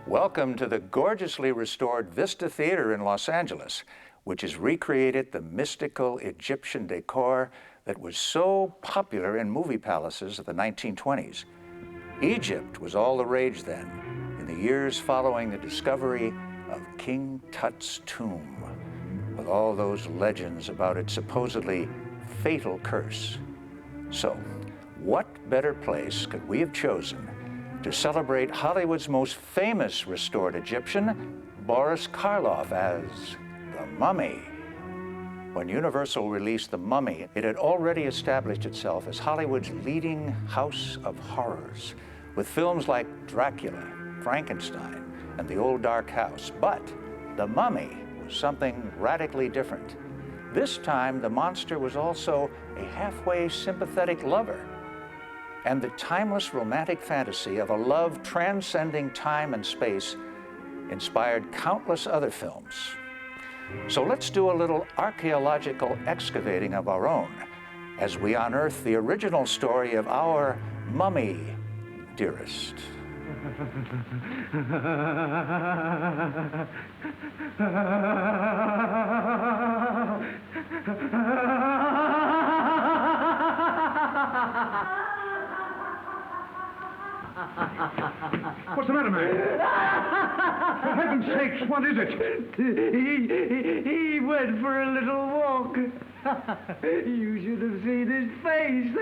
Welcome to the gorgeously restored Vista Theater in Los Angeles, which has recreated the mystical Egyptian decor that was so popular in movie palaces of the 1920s. Egypt was all the rage then, in the years following the discovery of King Tut's tomb, with all those legends about its supposedly fatal curse. So, what better place could we have chosen to celebrate Hollywood's most famous restored Egyptian, Boris Karloff, as the Mummy? When Universal released The Mummy, it had already established itself as Hollywood's leading house of horrors, with films like Dracula, Frankenstein, and The Old Dark House. But The Mummy was something radically different. This time, the monster was also a halfway sympathetic lover, and the timeless romantic fantasy of a love transcending time and space inspired countless other films. So let's do a little archaeological excavating of our own as we unearth the original story of our mummy, dearest. What's the matter, man? For heaven's sakes, what is it? He went for a little walk. You should have seen his face.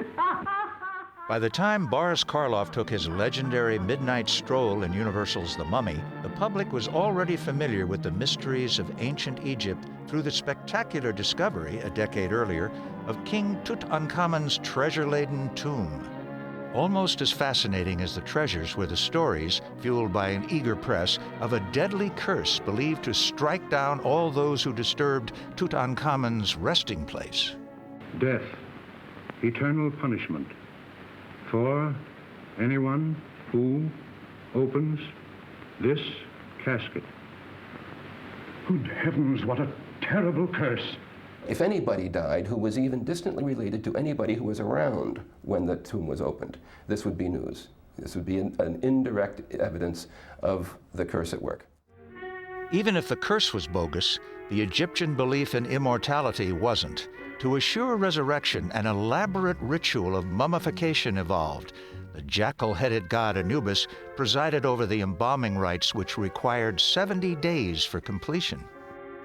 By the time Boris Karloff took his legendary midnight stroll in Universal's The Mummy, the public was already familiar with the mysteries of ancient Egypt through the spectacular discovery, a decade earlier, of King Tutankhamun's treasure-laden tomb. Almost as fascinating as the treasures were the stories, fueled by an eager press, of a deadly curse believed to strike down all those who disturbed Tutankhamun's resting place. Death, eternal punishment for anyone who opens this casket. Good heavens, what a terrible curse. If anybody died who was even distantly related to anybody who was around when the tomb was opened, this would be news. This would be an indirect evidence of the curse at work. Even if the curse was bogus, the Egyptian belief in immortality wasn't. To assure resurrection, an elaborate ritual of mummification evolved. The jackal-headed god Anubis presided over the embalming rites, which required 70 days for completion.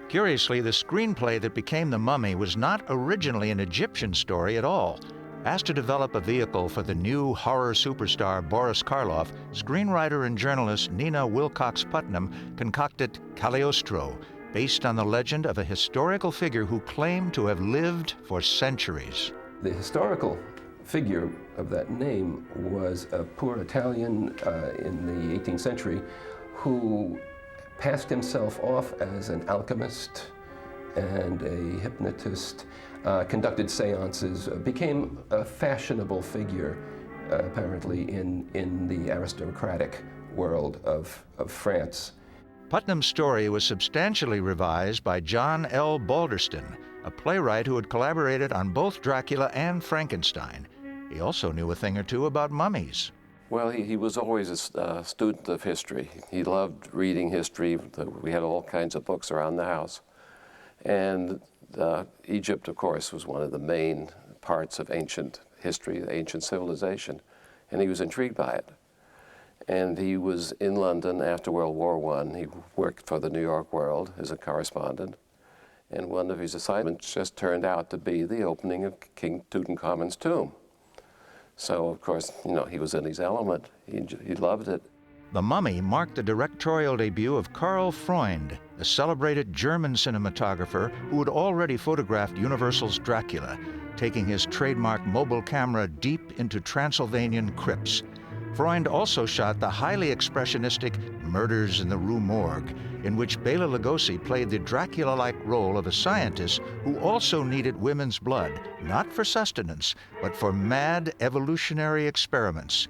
Curiously, the screenplay that became The Mummy was not originally an Egyptian story at all. Asked to develop a vehicle for the new horror superstar Boris Karloff, screenwriter and journalist Nina Wilcox Putnam concocted Cagliostro, based on the legend of a historical figure who claimed to have lived for centuries. The historical figure of that name was a poor Italian in the 18th century who passed himself off as an alchemist and a hypnotist, conducted seances, became a fashionable figure, apparently, in the aristocratic world of France. Putnam's story was substantially revised by John L. Balderston, a playwright who had collaborated on both Dracula and Frankenstein. He also knew a thing or two about mummies. Well, he was always a student of history. He loved reading history. We had all kinds of books around the house. And Egypt, of course, was one of the main parts of ancient history, ancient civilization. And he was intrigued by it. And he was in London after World War I. He worked for the New York World as a correspondent. And one of his assignments just turned out to be the opening of King Tutankhamun's tomb. So, of course, you know, he was in his element. He loved it. The Mummy marked the directorial debut of Karl Freund, the celebrated German cinematographer who had already photographed Universal's Dracula, taking his trademark mobile camera deep into Transylvanian crypts. Freund also shot the highly expressionistic Murders in the Rue Morgue, in which Bela Lugosi played the Dracula-like role of a scientist who also needed women's blood, not for sustenance, but for mad evolutionary experiments.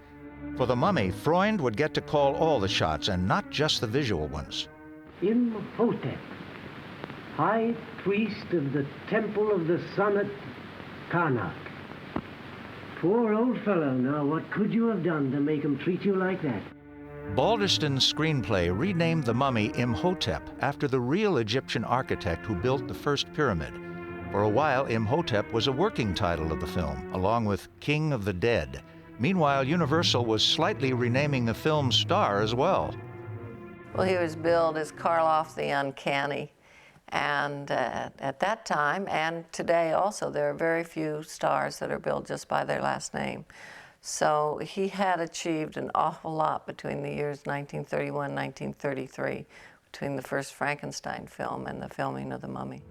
For The Mummy, Freund would get to call all the shots and not just the visual ones. Imhotep, high priest of the temple of the sun at Karnak. Poor old fellow, now what could you have done to make him treat you like that? Baldiston's screenplay renamed the mummy Imhotep after the real Egyptian architect who built the first pyramid. For a while, Imhotep was a working title of the film, along with King of the Dead. Meanwhile, Universal was slightly renaming the film's star as well. Well, he was billed as Karloff the Uncanny. And at that time, and today also, there are very few stars that are billed just by their last name. So he had achieved an awful lot between the years 1931 and 1933, between the first Frankenstein film and the filming of The Mummy.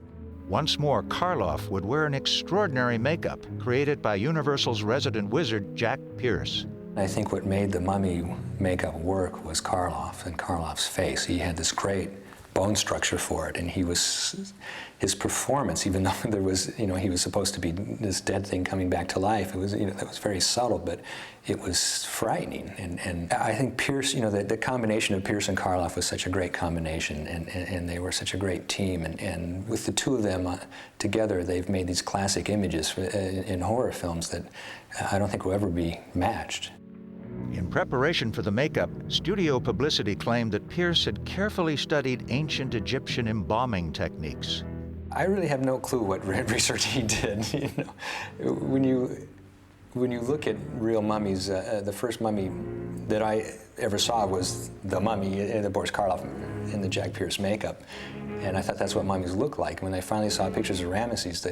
Once more, Karloff would wear an extraordinary makeup created by Universal's resident wizard, Jack Pierce. I think what made the Mummy makeup work was Karloff and Karloff's face. He had this great bone structure for it, and his performance, even though there was, he was supposed to be this dead thing coming back to life, it was, that was very subtle, but it was frightening. And I think Pierce, the combination of Pierce and Karloff was such a great combination, and they were such a great team. And with the two of them together, they've made these classic images in horror films that I don't think will ever be matched. In preparation for the makeup, studio publicity claimed that Pierce had carefully studied ancient Egyptian embalming techniques. I really have no clue what research he did. When you look at real mummies, the first mummy that I ever saw was the Mummy, the Boris Karloff in the Jack Pierce makeup, and I thought that's what mummies look like. When I finally saw pictures of Ramesses,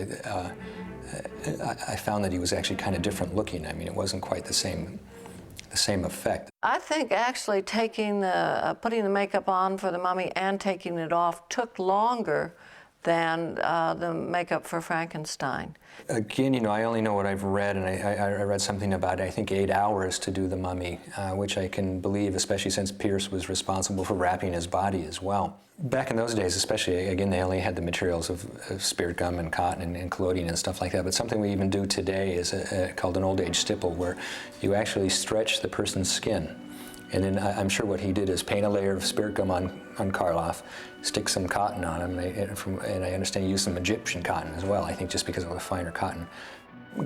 I found that he was actually kind of different looking. I mean, it wasn't quite the same effect. I think actually putting the makeup on for the Mummy and taking it off took longer than the makeup for Frankenstein. Again, I only know what I've read, and I read something about, I think, 8 hours to do the Mummy, which I can believe, especially since Pierce was responsible for wrapping his body as well. Back in those days, especially, again, they only had the materials of spirit gum and cotton and collodion and stuff like that, but something we even do today is called an old age stipple, where you actually stretch the person's skin. And then I'm sure what he did is paint a layer of spirit gum on Karloff, stick some cotton on him, and I understand he used some Egyptian cotton as well, I think just because of the finer cotton.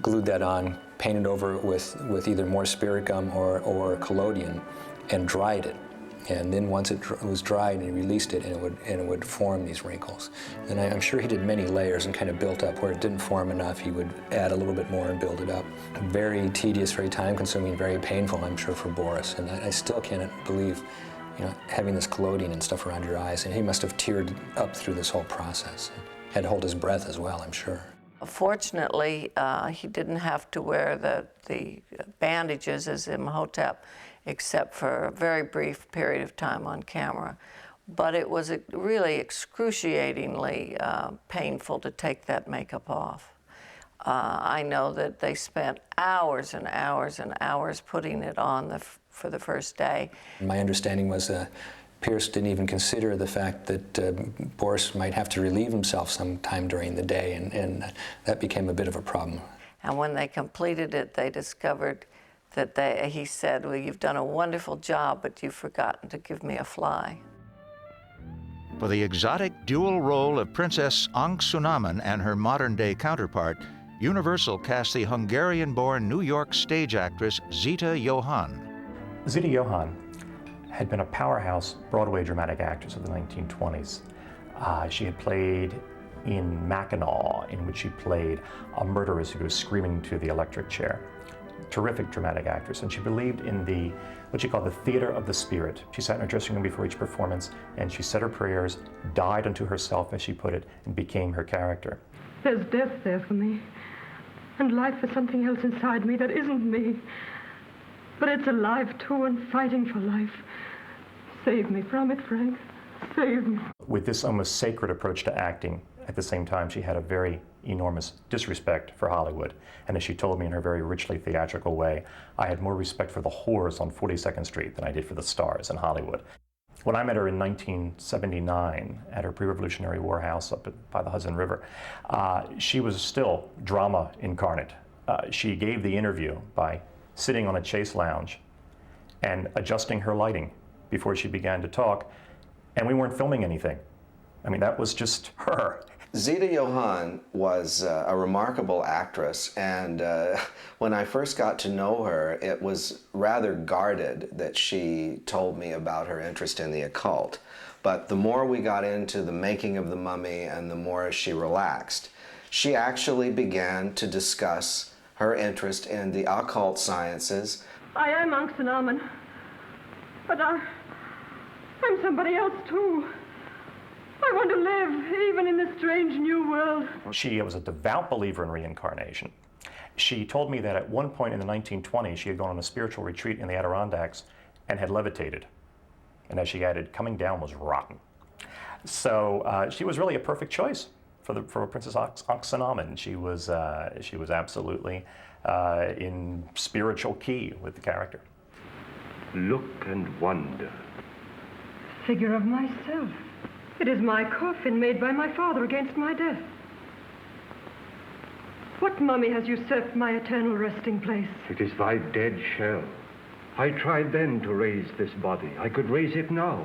Glued that on, painted over it with either more spirit gum or collodion, and dried it. And then once it was dried, and he released it, and it would form these wrinkles. And I'm sure he did many layers and kind of built up. Where it didn't form enough, he would add a little bit more and build it up. Very tedious, very time-consuming, very painful, I'm sure, for Boris. And I still can't believe, having this collodion and stuff around your eyes. And he must have teared up through this whole process. Had to hold his breath as well, I'm sure. Fortunately, he didn't have to wear the bandages as Imhotep, except for a very brief period of time on camera. But it was really excruciatingly painful to take that makeup off. I know that they spent hours and hours and hours putting it on for the first day. My understanding was Pierce didn't even consider the fact that Boris might have to relieve himself sometime during the day, and that became a bit of a problem. And when they completed it, they discovered that he said, well, you've done a wonderful job, but you've forgotten to give me a fly. For the exotic dual role of Princess Anksunamun and her modern-day counterpart, Universal cast the Hungarian-born New York stage actress Zita Johann. Zita Johann had been a powerhouse Broadway dramatic actress of the 1920s. She had played in Mackinac, in which she played a murderess who was screaming to the electric chair. Terrific dramatic actress, and she believed in what she called the theater of the spirit. She sat in her dressing room before each performance, and she said her prayers, died unto herself, as she put it, and became her character. There's death there for me, and life for something else inside me that isn't me. But it's alive too, and fighting for life. Save me from it, Frank. Save me. With this almost sacred approach to acting, at the same time, she had a very enormous disrespect for Hollywood. And as she told me in her very richly theatrical way, I had more respect for the whores on 42nd Street than I did for the stars in Hollywood. When I met her in 1979 at her pre-Revolutionary War house up by the Hudson River, she was still drama incarnate. She gave the interview by sitting on a chase lounge and adjusting her lighting before she began to talk, and we weren't filming anything. I mean, that was just her. Zita Johann was a remarkable actress, and when I first got to know her, it was rather guarded that she told me about her interest in the occult. But the more we got into the making of the mummy and the more she relaxed, she actually began to discuss her interest in the occult sciences. I am Angst-Namen, but I'm somebody else too. I want to live, even in this strange new world. She was a devout believer in reincarnation. She told me that at one point in the 1920s, she had gone on a spiritual retreat in the Adirondacks and had levitated. And as she added, coming down was rotten. So she was really a perfect choice for Princess Angst-Namen. She was absolutely in spiritual key with the character. Look and wonder. Figure of myself. It is my coffin made by my father against my death. What mummy has usurped my eternal resting place? It is thy dead shell. I tried then to raise this body. I could raise it now.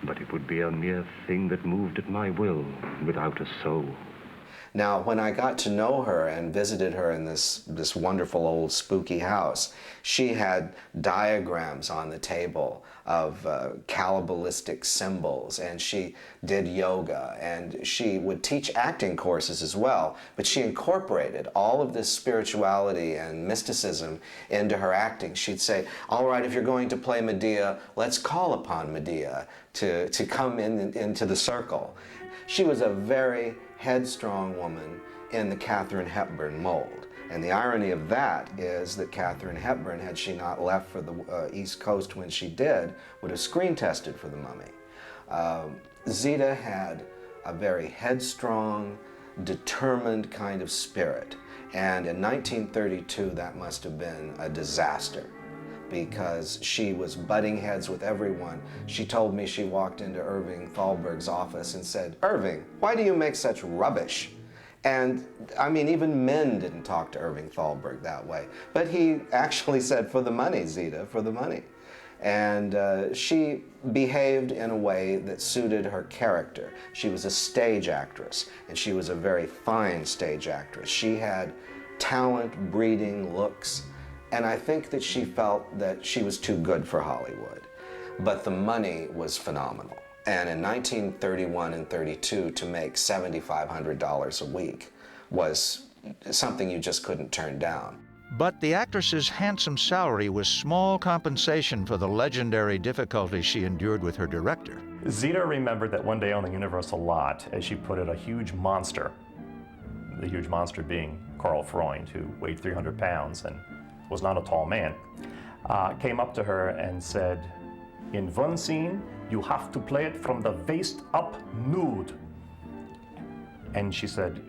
But it would be a mere thing that moved at my will, without a soul. Now, when I got to know her and visited her in this wonderful old spooky house, she had diagrams on the table of Kabbalistic symbols, and she did yoga, and she would teach acting courses as well, but she incorporated all of this spirituality and mysticism into her acting. She'd say, all right, if you're going to play Medea, let's call upon Medea to come into the circle. She was a very headstrong woman in the Katharine Hepburn mold. And the irony of that is that Katharine Hepburn, had she not left for the East Coast when she did, would have screen tested for the mummy. Zita had a very headstrong, determined kind of spirit. And in 1932, that must have been a disaster, because she was butting heads with everyone. She told me she walked into Irving Thalberg's office and said, "Irving, why do you make such rubbish?" And I mean, even men didn't talk to Irving Thalberg that way. But he actually said, "For the money, Zita, for the money." And she behaved in a way that suited her character. She was a stage actress, and she was a very fine stage actress. She had talent, breeding, looks, and I think that she felt that she was too good for Hollywood. But the money was phenomenal. And in 1931 and 32, to make $7,500 a week was something you just couldn't turn down. But the actress's handsome salary was small compensation for the legendary difficulties she endured with her director. Zita remembered that one day on the Universal lot, as she put it, a huge monster, the huge monster being Karl Freund, who weighed 300 pounds and was not a tall man, came up to her and said, "In one scene, you have to play it from the waist up nude." And she said,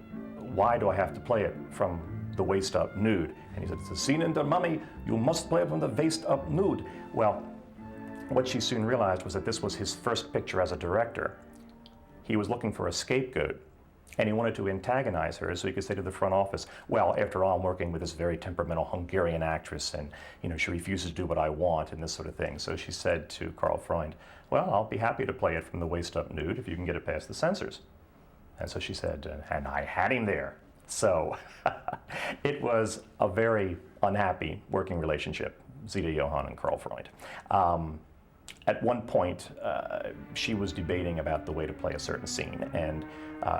"Why do I have to play it from the waist up nude?" And he said, "It's a scene in the Mummy, you must play it from the waist up nude." Well, what she soon realized was that this was his first picture as a director. He was looking for a scapegoat, and he wanted to antagonize her so he could say to the front office, "Well, after all, I'm working with this very temperamental Hungarian actress, and she refuses to do what I want," and this sort of thing. So she said to Karl Freund, "Well, I'll be happy to play it from the waist up nude if you can get it past the censors." And so she said, and I had him there. So it was a very unhappy working relationship, Zita Johann and Karl Freund. At one point, she was debating about the way to play a certain scene, and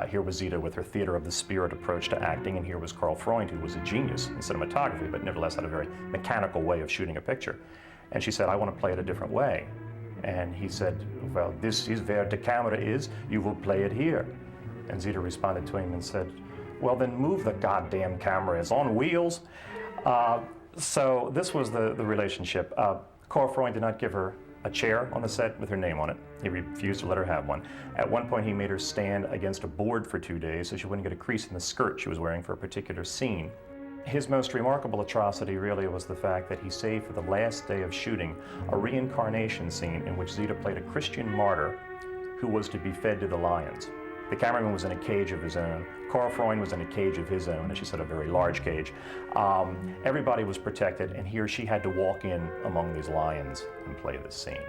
here was Zita with her theater of the spirit approach to acting, and here was Karl Freund, who was a genius in cinematography, but nevertheless had a very mechanical way of shooting a picture. And she said, "I want to play it a different way." And he said, "Well, this is where the camera is, you will play it here." And Zita responded to him and said, "Well, then move the goddamn camera, it's on wheels." So this was the relationship. Karl Freund did not give her a chair on the set with her name on it. He refused to let her have one. At one point, he made her stand against a board for 2 days so she wouldn't get a crease in the skirt she was wearing for a particular scene. His most remarkable atrocity really was the fact that he saved for the last day of shooting a reincarnation scene in which Zita played a Christian martyr who was to be fed to the lions. The cameraman was in a cage of his own. Karl Freund was in a cage of his own, and she said a very large cage. Everybody was protected, and here she had to walk in among these lions and play this scene.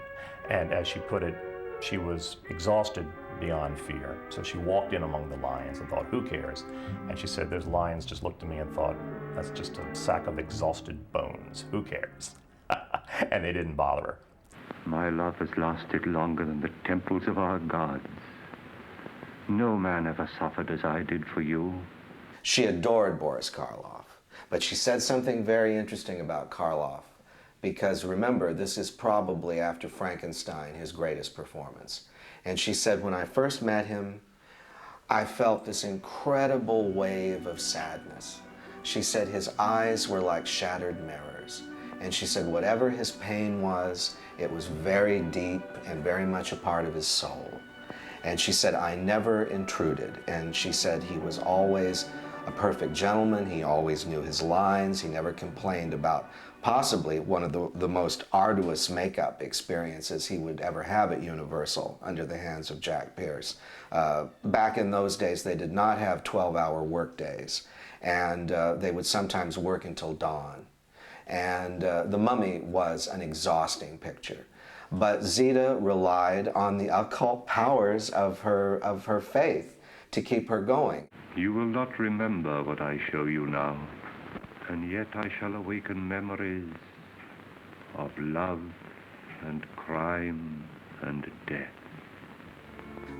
And as she put it, she was exhausted beyond fear. So she walked in among the lions and thought, who cares? And she said, those lions just looked at me and thought, that's just a sack of exhausted bones. Who cares? And they didn't bother her. My love has lasted longer than the temples of our gods. No man ever suffered as I did for you. She adored Boris Karloff, but she said something very interesting about Karloff, because remember, this is probably, after Frankenstein, his greatest performance. And she said, when I first met him, I felt this incredible wave of sadness. She said his eyes were like shattered mirrors. And she said whatever his pain was, it was very deep and very much a part of his soul. And she said, I never intruded. And she said he was always a perfect gentleman. He always knew his lines. He never complained about possibly one of the most arduous makeup experiences he would ever have at Universal under the hands of Jack Pierce. Back in those days, they did not have 12-hour work days, and they would sometimes work until dawn. And The Mummy was an exhausting picture. But Zita relied on the occult powers of her faith to keep her going. You will not remember what I show you now, and yet I shall awaken memories of love and crime and death.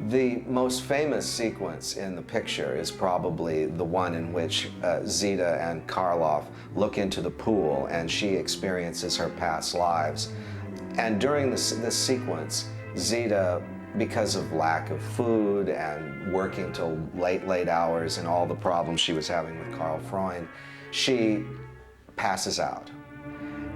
The most famous sequence in the picture is probably the one in which Zita and Karloff look into the pool and she experiences her past lives. And during this sequence, Zita, because of lack of food and working till late hours and all the problems she was having with Karl Freund, she passes out.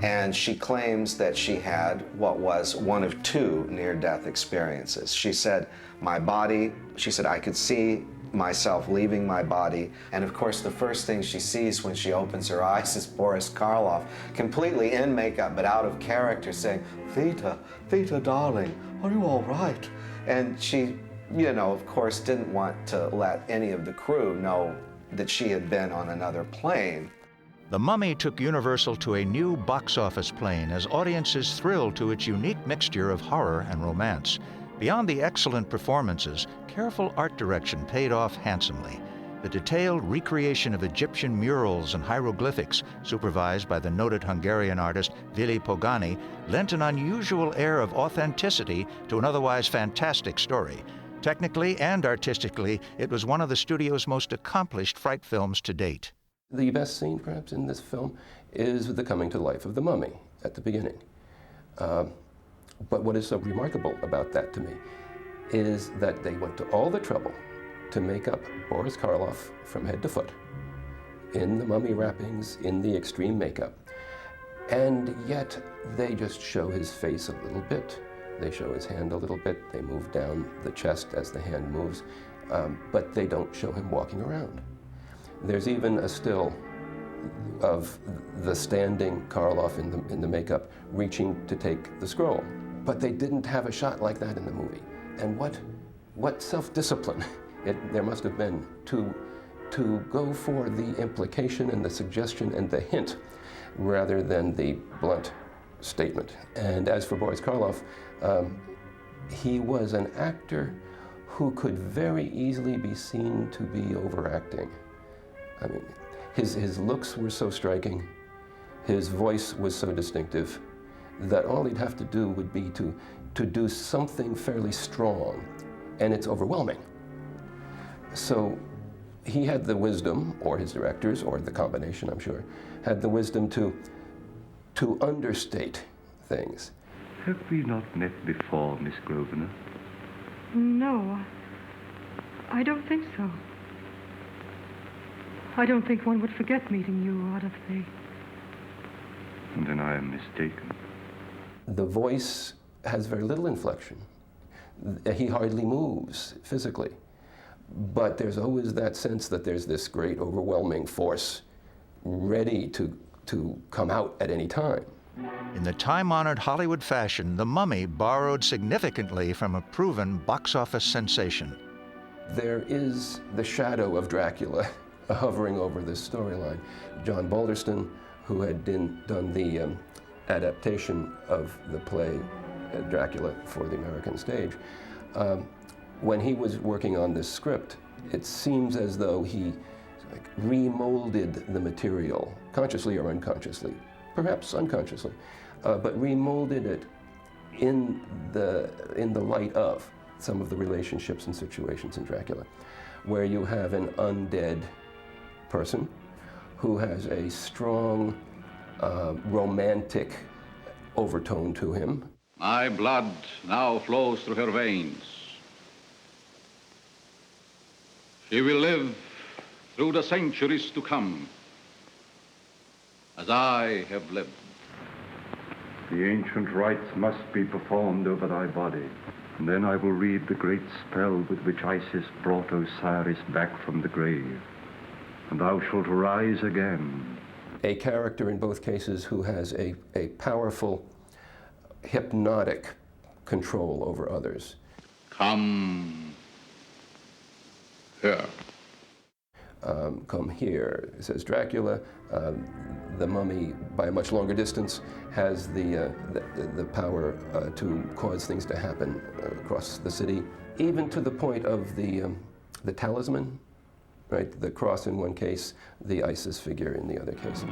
And she claims that she had what was one of two near-death experiences. She said, my body, she said, I could see myself leaving my body. And of course, the first thing she sees when she opens her eyes is Boris Karloff, completely in makeup, but out of character, saying, Vita, Vita, darling, are you all right? And she, you know, of course, didn't want to let any of the crew know that she had been on another plane. The Mummy took Universal to a new box office plane as audiences thrilled to its unique mixture of horror and romance. Beyond the excellent performances, careful art direction paid off handsomely. The detailed recreation of Egyptian murals and hieroglyphics, supervised by the noted Hungarian artist Vili Pogani, lent an unusual air of authenticity to an otherwise fantastic story. Technically and artistically, it was one of the studio's most accomplished fright films to date. The best scene, perhaps, in this film is the coming to life of the mummy at the beginning. But what is so remarkable about that to me is that they went to all the trouble to make up Boris Karloff from head to foot, in the mummy wrappings, in the extreme makeup, and yet they just show his face a little bit. They show his hand a little bit. They move down the chest as the hand moves, but they don't show him walking around. There's even a still of the standing Karloff in the makeup reaching to take the scroll. But they didn't have a shot like that in the movie. And what self-discipline there must have been to go for the implication and the suggestion and the hint rather than the blunt statement. And as for Boris Karloff, he was an actor who could very easily be seen to be overacting. I mean, his looks were so striking, his voice was so distinctive, that all he'd have to do would be to do something fairly strong, and it's overwhelming. So he had the wisdom, or his directors, or the combination, I'm sure, had the wisdom to understate things. Have we not met before, Miss Grosvenor? No, I don't think so. I don't think one would forget meeting you out of the... Then I am mistaken. The voice has very little inflection. He hardly moves physically. But there's always that sense that there's this great overwhelming force ready to come out at any time. In the time-honored Hollywood fashion, The Mummy borrowed significantly from a proven box office sensation. There is the shadow of Dracula hovering over this storyline. John Balderston, who had done the adaptation of the play Dracula for the American stage, when he was working on this script, it seems as though he remolded the material, consciously or unconsciously, perhaps unconsciously, but remolded it in the light of some of the relationships and situations in Dracula, where you have an undead person who has a strong romantic overtone to him. My blood now flows through her veins. She will live through the centuries to come, as I have lived. The ancient rites must be performed over thy body, and then I will read the great spell with which Isis brought Osiris back from the grave, and thou shalt rise again. A character in both cases who has a powerful hypnotic control over others. Come here. Come here, says Dracula. The mummy, by a much longer distance, has the power to cause things to happen across the city, even to the point of the talisman, right? The cross in one case, the Isis figure in the other case.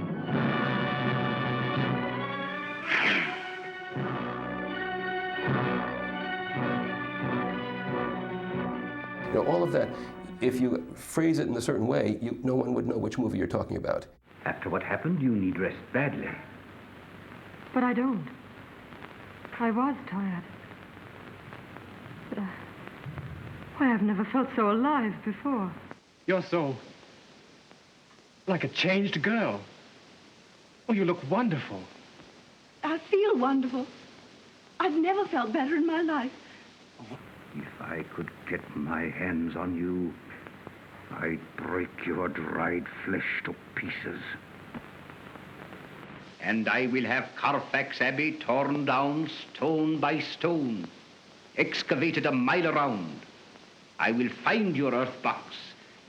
You know, all of that, if you phrase it in a certain way, no one would know which movie you're talking about. After what happened, you need rest badly. But I don't. I was tired. But why, I've never felt so alive before. You're so... like a changed girl. Oh, you look wonderful. I feel wonderful. I've never felt better in my life. If I could get my hands on you, I'd break your dried flesh to pieces. And I will have Carfax Abbey torn down stone by stone, excavated a mile around. I will find your earth box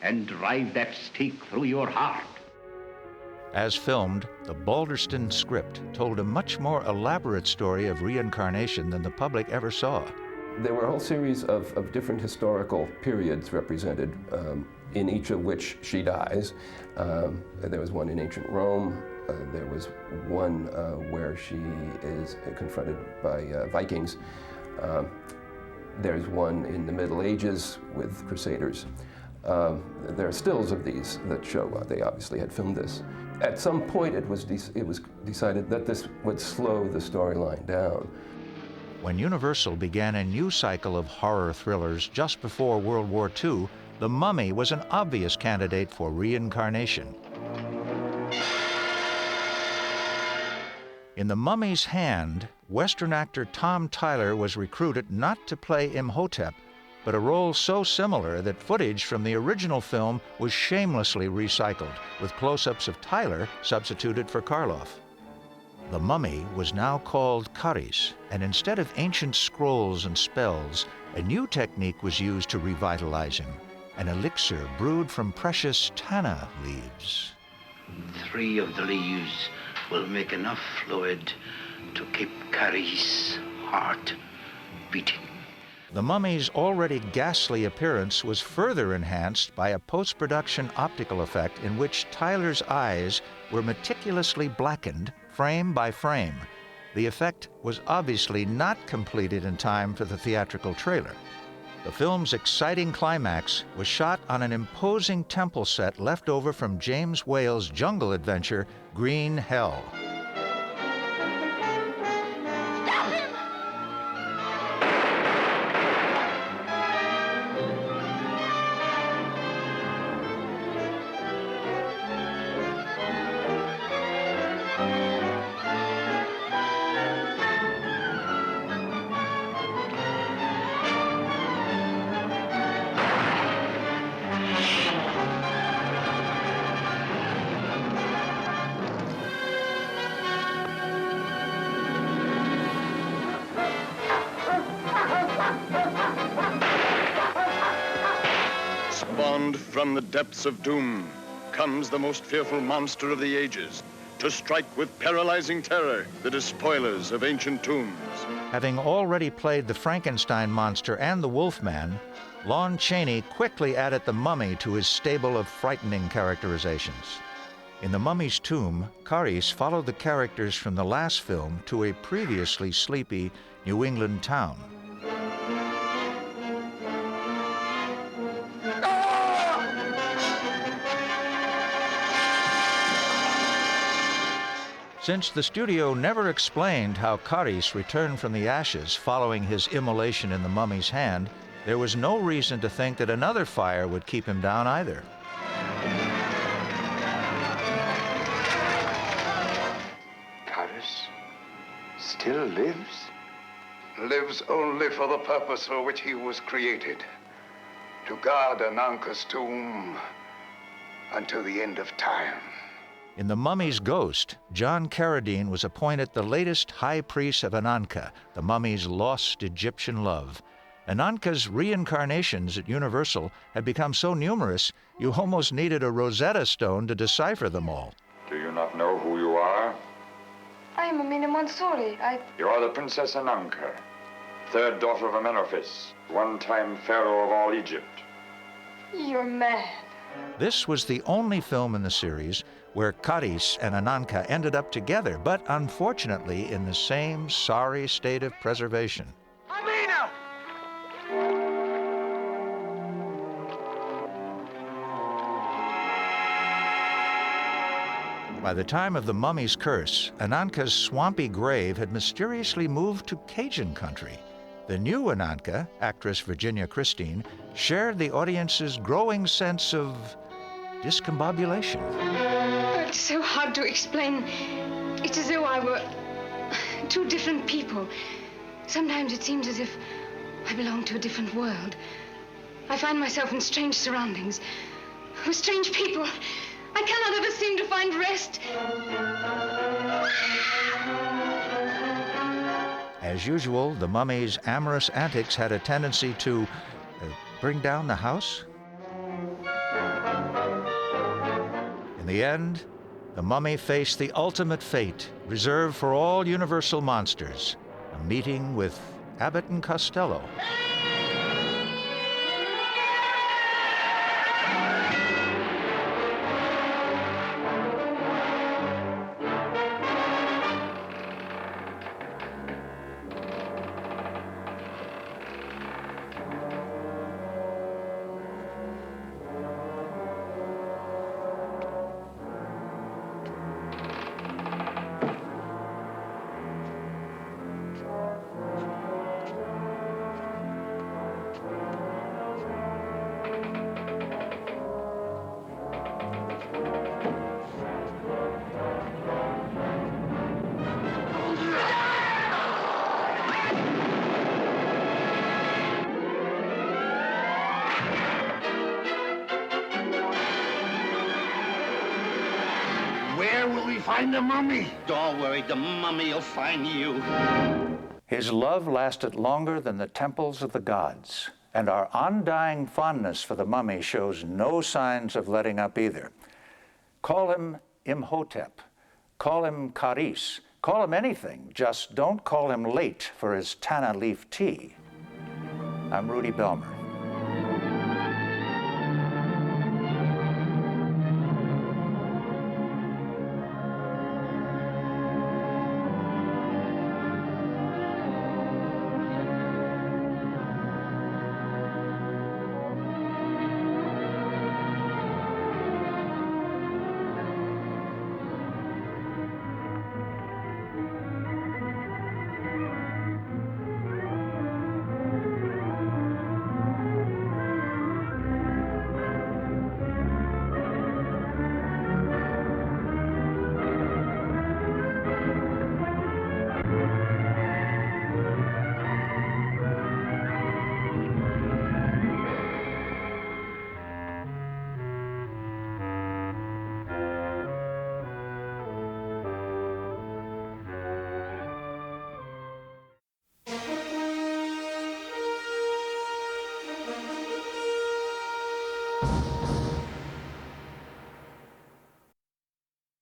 and drive that stake through your heart. As filmed, the Balderston script told a much more elaborate story of reincarnation than the public ever saw. There were a whole series of different historical periods represented, in each of which she dies. There was one in ancient Rome. There was one where she is confronted by Vikings. There's one in the Middle Ages with Crusaders. There are stills of these that show they obviously had filmed this. At some point, it was decided that this would slow the storyline down. When Universal began a new cycle of horror thrillers just before World War II, The Mummy was an obvious candidate for reincarnation. In The Mummy's Hand, Western actor Tom Tyler was recruited not to play Imhotep, but a role so similar that footage from the original film was shamelessly recycled, with close-ups of Tyler substituted for Karloff. The mummy was now called Karis, and instead of ancient scrolls and spells, a new technique was used to revitalize him, an elixir brewed from precious tanna leaves. 3 of the leaves will make enough fluid to keep Karis' heart beating. The mummy's already ghastly appearance was further enhanced by a post-production optical effect in which Tyler's eyes were meticulously blackened frame by frame. The effect was obviously not completed in time for the theatrical trailer. The film's exciting climax was shot on an imposing temple set left over from James Whale's jungle adventure, Green Hell. Spawned from the depths of doom comes the most fearful monster of the ages, to strike with paralyzing terror the despoilers of ancient tombs. Having already played the Frankenstein monster and the Wolfman, Lon Chaney quickly added the mummy to his stable of frightening characterizations. In The Mummy's Tomb, Kari's followed the characters from the last film to a previously sleepy New England town. Since the studio never explained how Karis returned from the ashes following his immolation in the mummy's hand, there was no reason to think that another fire would keep him down either. Karis still lives? Lives only for the purpose for which he was created. To guard Ananka's tomb until the end of time. In The Mummy's Ghost, John Carradine was appointed the latest high priest of Ananka, the mummy's lost Egyptian love. Ananka's reincarnations at Universal had become so numerous, you almost needed a Rosetta Stone to decipher them all. Do you not know who you are? I am Amina Mansouri. You are the Princess Ananka, third daughter of Amenophis, one-time pharaoh of all Egypt. You're mad. This was the only film in the series where Karis and Ananka ended up together, but unfortunately in the same sorry state of preservation. Amina! By the time of The Mummy's Curse, Ananka's swampy grave had mysteriously moved to Cajun country. The new Ananka, actress Virginia Christine, shared the audience's growing sense of discombobulation. It's so hard to explain. It's as though I were two different people. Sometimes it seems as if I belong to a different world. I find myself in strange surroundings, with strange people. I cannot ever seem to find rest. As usual, the mummy's amorous antics had a tendency to bring down the house. In the end, the mummy faced the ultimate fate reserved for all Universal monsters, a meeting with Abbott and Costello. Where will we find the mummy? Don't worry, the mummy will find you. His love lasted longer than the temples of the gods, and our undying fondness for the mummy shows no signs of letting up either. Call him Imhotep, call him Karis, call him anything, just don't call him late for his Tana leaf tea. I'm Rudy Belmer.